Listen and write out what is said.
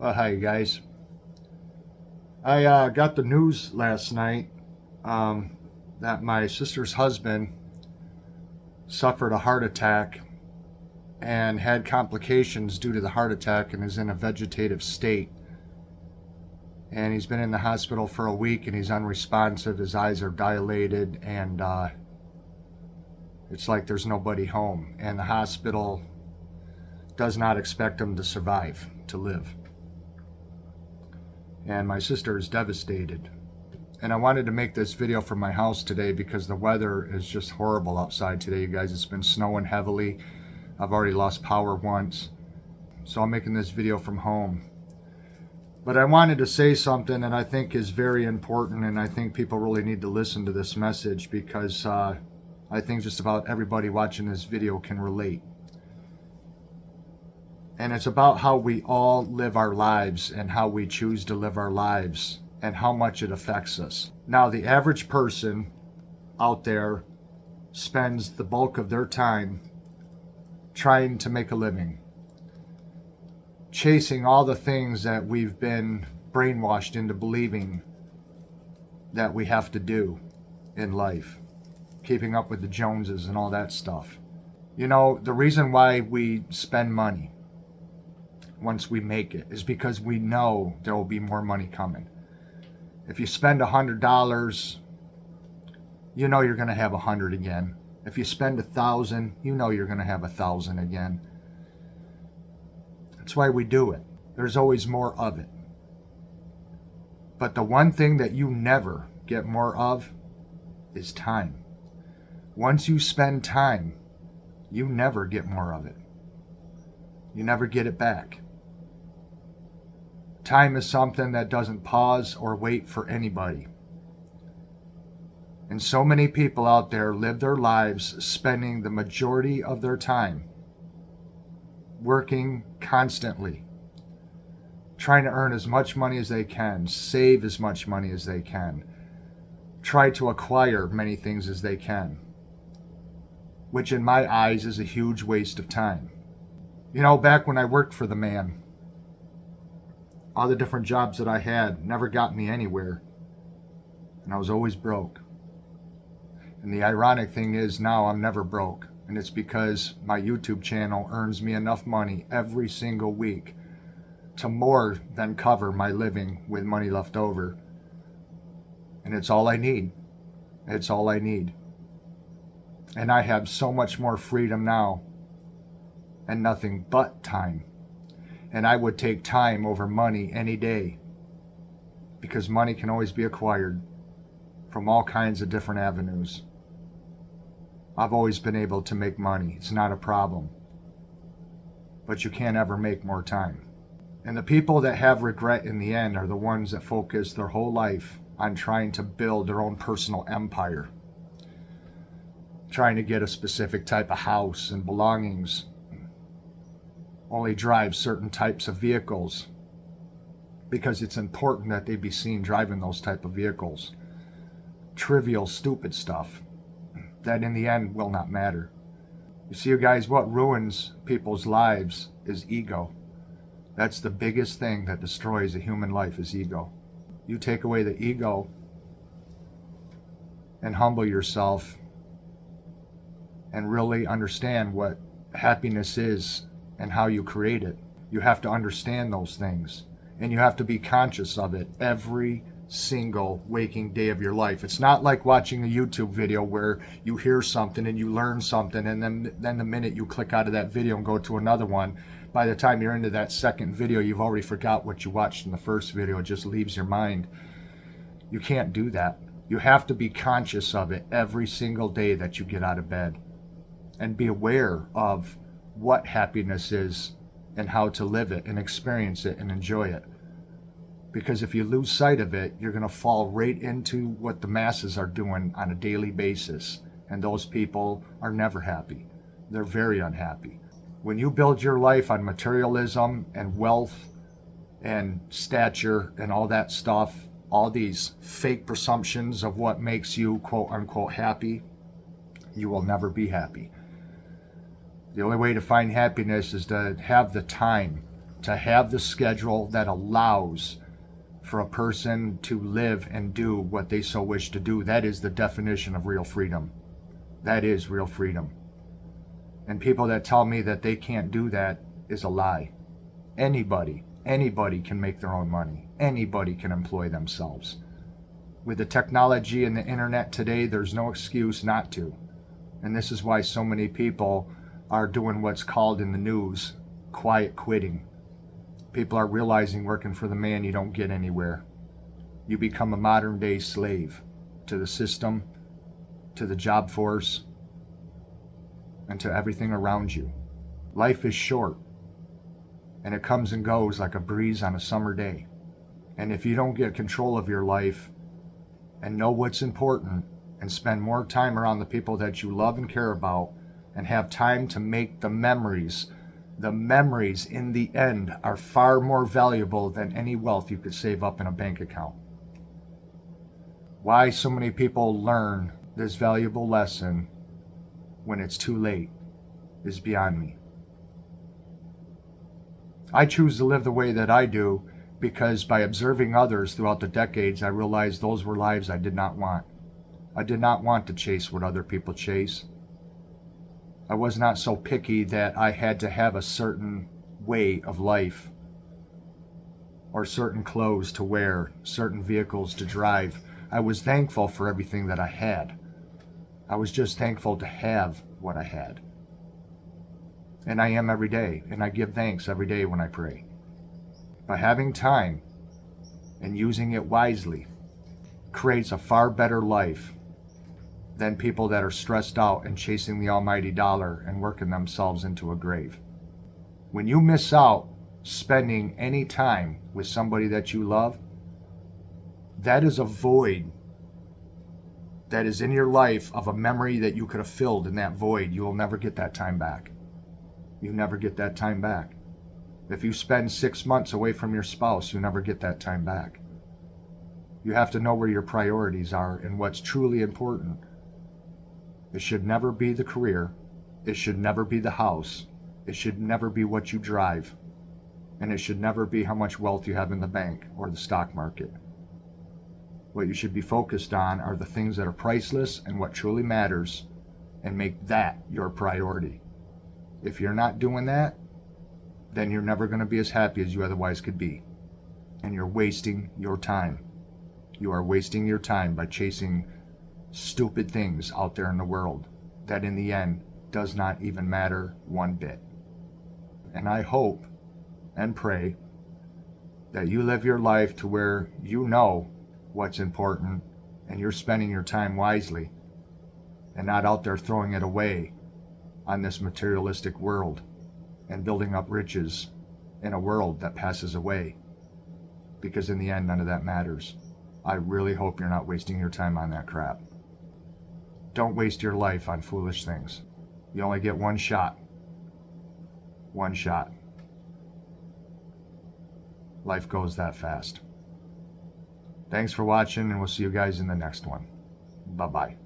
Hi guys. I got the news last night that my sister's husband suffered a heart attack and had complications due to the heart attack and is in a vegetative state. And he's been in the hospital for a week and he's unresponsive. His eyes are dilated and it's like there's nobody home. And the hospital does not expect him to survive, to live. And my sister is devastated. And I wanted to make this video from my house today because the weather is just horrible outside today, you guys. It's been snowing heavily. I've already lost power once. So I'm making this video from home. But I wanted to say something that I think is very important, and I think people really need to listen to this message because I think just about everybody watching this video can relate. And it's about how we all live our lives and how we choose to live our lives and how much it affects us. Now, the average person out there spends the bulk of their time trying to make a living, chasing all the things that we've been brainwashed into believing that we have to do in life, keeping up with the Joneses and all that stuff. You know, the reason why we spend money once we make it is because we know there will be more money coming. If you spend $100, you know you're going to have 100 again. If you spend 1,000, you know you're going to have 1,000 again. That's why we do it. There's always more of it. But the one thing that you never get more of is time. Once you spend time, you never get more of it. You never get it back. Time is something that doesn't pause or wait for anybody. And so many people out there live their lives spending the majority of their time working constantly, trying to earn as much money as they can, save as much money as they can, try to acquire many things as they can, which in my eyes is a huge waste of time. You know, back when I worked for the man, all the different jobs that I had never got me anywhere, and I was always broke. And the ironic thing is now I'm never broke, and it's because my YouTube channel earns me enough money every single week to more than cover my living with money left over. And it's all I need. It's all I need. And I have so much more freedom now and nothing but time. And I would take time over money any day because money can always be acquired from all kinds of different avenues. I've always been able to make money. It's not a problem. But you can't ever make more time. And the people that have regret in the end are the ones that focus their whole life on trying to build their own personal empire, trying to get a specific type of house and belongings, only drive certain types of vehicles because it's important that they be seen driving those type of vehicles. Trivial, stupid stuff that in the end will not matter. You see, you guys, what ruins people's lives is ego. That's the biggest thing that destroys a human life is ego. You take away the ego and humble yourself and really understand what happiness is and how you create it. You have to understand those things and you have to be conscious of it every single waking day of your life. It's not like watching a YouTube video where you hear something and you learn something and then the minute you click out of that video and go to another one, by the time you're into that second video, you've already forgot what you watched in the first video. It just leaves your mind. You can't do that. You have to be conscious of it every single day that you get out of bed and be aware of what happiness is and how to live it and experience it and enjoy it. Because if you lose sight of it, you're going to fall right into what the masses are doing on a daily basis. And those people are never happy. They're very unhappy. When you build your life on materialism and wealth and stature and all that stuff, all these fake presumptions of what makes you quote unquote happy, you will never be happy. The only way to find happiness is to have the time to have the schedule that allows for a person to live and do what they so wish to do. That is the definition of real freedom. That is real freedom. And people that tell me that they can't do that is a lie. Anybody can make their own money. Anybody can employ themselves. With the technology and the internet today, there's no excuse not to. And this is why so many people are doing what's called in the news quiet quitting. People are realizing working for the man, you don't get anywhere. You become a modern day slave to the system, to the job force, and to everything around you. Life is short, and it comes and goes like a breeze on a summer day. And if you don't get control of your life and know what's important and spend more time around the people that you love and care about and have time to make the memories in the end are far more valuable than any wealth you could save up in a bank account. Why so many people learn this valuable lesson when it's too late is beyond me. I choose to live the way that I do because by observing others throughout the decades, I realized those were lives I did not want. I did not want to chase what other people chase. I was not so picky that I had to have a certain way of life or certain clothes to wear, certain vehicles to drive. I was thankful for everything that I had. I was just thankful to have what I had. And I am every day, and I give thanks every day when I pray. By having time and using it wisely creates a far better life than people that are stressed out and chasing the almighty dollar and working themselves into a grave. When you miss out spending any time with somebody that you love, that is a void that is in your life of a memory that you could have filled in that void. You will never get that time back. You never get that time back. If you spend 6 months away from your spouse, you never get that time back. You have to know where your priorities are and what's truly important. It should never be the career. It should never be the house. It should never be what you drive. And it should never be how much wealth you have in the bank or the stock market. What you should be focused on are the things that are priceless and what truly matters, and make that your priority. If you're not doing that, then you're never going to be as happy as you otherwise could be. And you're wasting your time. You are wasting your time by chasing stupid things out there in the world that in the end does not even matter one bit. And I hope and pray that you live your life to where you know what's important and you're spending your time wisely and not out there throwing it away on this materialistic world and building up riches in a world that passes away, because in the end none of that matters. I really hope you're not wasting your time on that crap. Don't waste your life on foolish things. You only get one shot. One shot. Life goes that fast. Thanks for watching, and we'll see you guys in the next one. Bye-bye.